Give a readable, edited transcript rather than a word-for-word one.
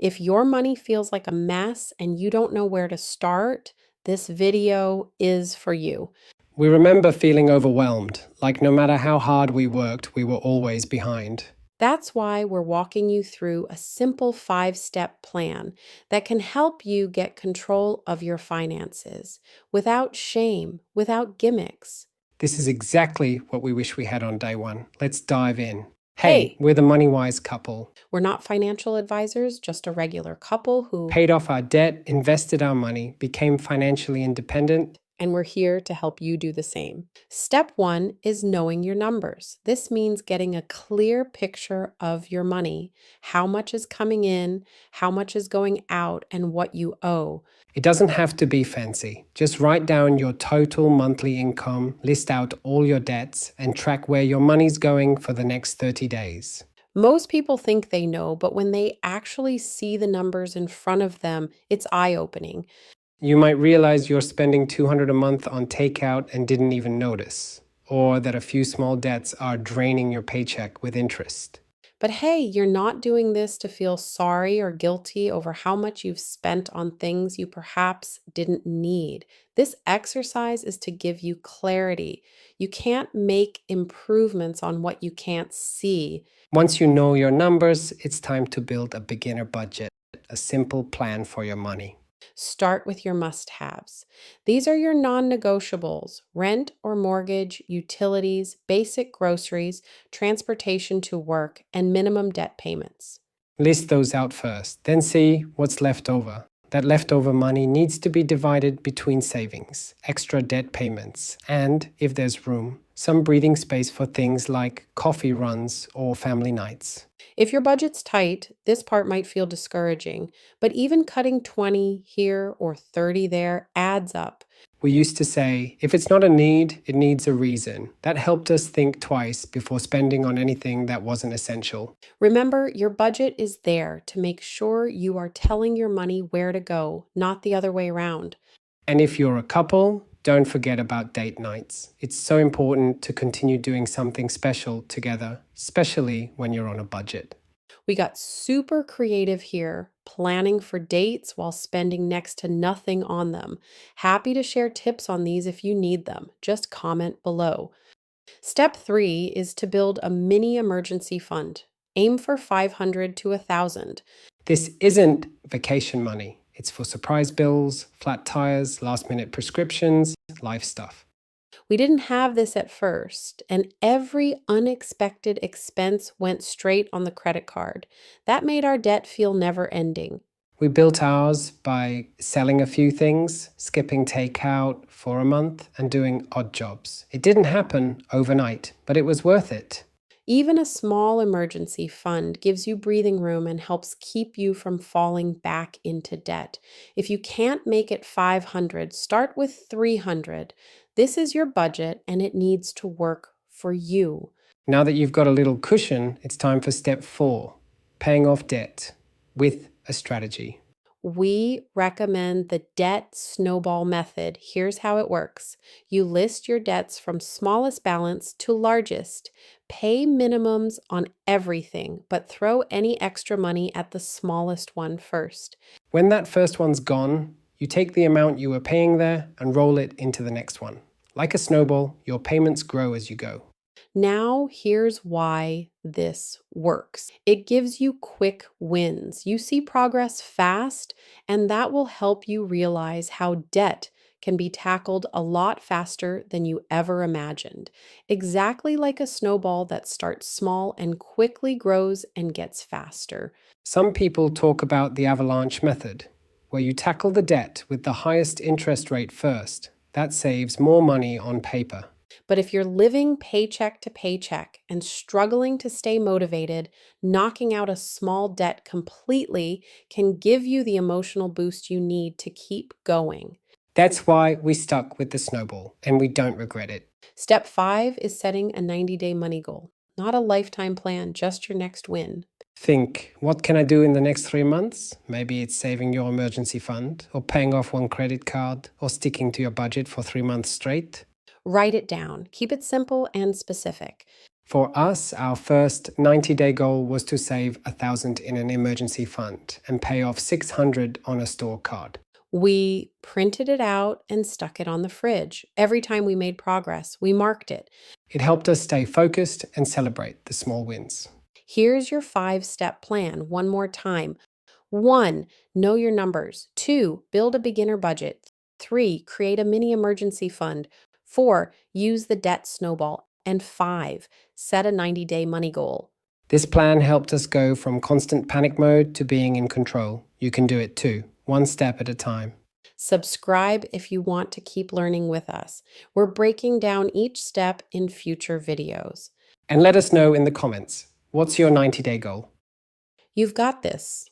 If your money feels like a mess and you don't know where to start, this video is for you. We remember feeling overwhelmed, like no matter how hard we worked, we were always behind. That's why we're walking you through a simple 5-step plan that can help you get control of your finances without shame, without gimmicks. This is exactly what we wish we had on day one. Let's dive in. Hey, We're the money-wise couple. We're not financial advisors, just a regular couple who Paid off our debt, invested our money, became financially independent. And we're here to help you do the same. Step 1 is knowing your numbers. This means getting a clear picture of your money, how much is coming in, how much is going out, and what you owe. It doesn't have to be fancy. Just write down your total monthly income, list out all your debts, and track where your money's going for the next 30 days. Most people think they know, but when they actually see the numbers in front of them, it's eye-opening. You might realize you're spending $200 a month on takeout and didn't even notice, or that a few small debts are draining your paycheck with interest. But hey, you're not doing this to feel sorry or guilty over how much you've spent on things you perhaps didn't need. This exercise is to give you clarity. You can't make improvements on what you can't see. Once you know your numbers, it's time to build a beginner budget, a simple plan for your money. Start with your must-haves. These are your non-negotiables: rent or mortgage, utilities, basic groceries, transportation to work, and minimum debt payments. List those out first, then see what's left over. That leftover money needs to be divided between savings, extra debt payments, and, if there's room, some breathing space for things like coffee runs or family nights. If your budget's tight, this part might feel discouraging, but even cutting 20 here or 30 there adds up. We used to say, if it's not a need, it needs a reason. That helped us think twice before spending on anything that wasn't essential. Remember, your budget is there to make sure you are telling your money where to go, not the other way around. And if you're a couple, don't forget about date nights. It's so important to continue doing something special together, especially when you're on a budget. We got super creative here, planning for dates while spending next to nothing on them. Happy to share tips on these if you need them. Just comment below. Step 3 is to build a mini emergency fund. Aim for $500 to $1,000. This isn't vacation money. It's for surprise bills, flat tires, last-minute prescriptions, life stuff. We didn't have this at first, and every unexpected expense went straight on the credit card. That made our debt feel never-ending. We built ours by selling a few things, skipping takeout for a month, and doing odd jobs. It didn't happen overnight, but it was worth it. Even a small emergency fund gives you breathing room and helps keep you from falling back into debt. If you can't make it $500, start with $300. This is your budget and it needs to work for you. Now that you've got a little cushion, it's time for step 4, paying off debt with a strategy. We recommend the debt snowball method. Here's how it works. You list your debts from smallest balance to largest. Pay minimums on everything, but throw any extra money at the smallest one first. When that first one's gone, you take the amount you were paying there and roll it into the next one. Like a snowball, your payments grow as you go. Now, here's why this works. It gives you quick wins. You see progress fast, and that will help you realize how debt can be tackled a lot faster than you ever imagined. Exactly like a snowball that starts small and quickly grows and gets faster. Some people talk about the avalanche method, where you tackle the debt with the highest interest rate first. That saves more money on paper. But if you're living paycheck to paycheck and struggling to stay motivated, knocking out a small debt completely can give you the emotional boost you need to keep going. That's why we stuck with the snowball, and we don't regret it. Step 5 is setting a 90-day money goal. Not a lifetime plan, just your next win. Think, what can I do in the next 3 months? Maybe it's saving your emergency fund, or paying off one credit card, or sticking to your budget for 3 months straight. Write it down. Keep it simple and specific. For us, our first 90-day goal was to save $1,000 in an emergency fund and pay off $600 on a store card. We printed it out and stuck it on the fridge. Every time we made progress, we marked it. It helped us stay focused and celebrate the small wins. Here's your 5-step plan one more time. 1. Know your numbers. 2. Build a beginner budget. 3. Create a mini emergency fund. 4. Use the debt snowball. And 5. Set a 90-day money goal. This plan helped us go from constant panic mode to being in control. You can do it too, one step at a time. Subscribe if you want to keep learning with us. We're breaking down each step in future videos. And let us know in the comments, what's your 90-day goal? You've got this.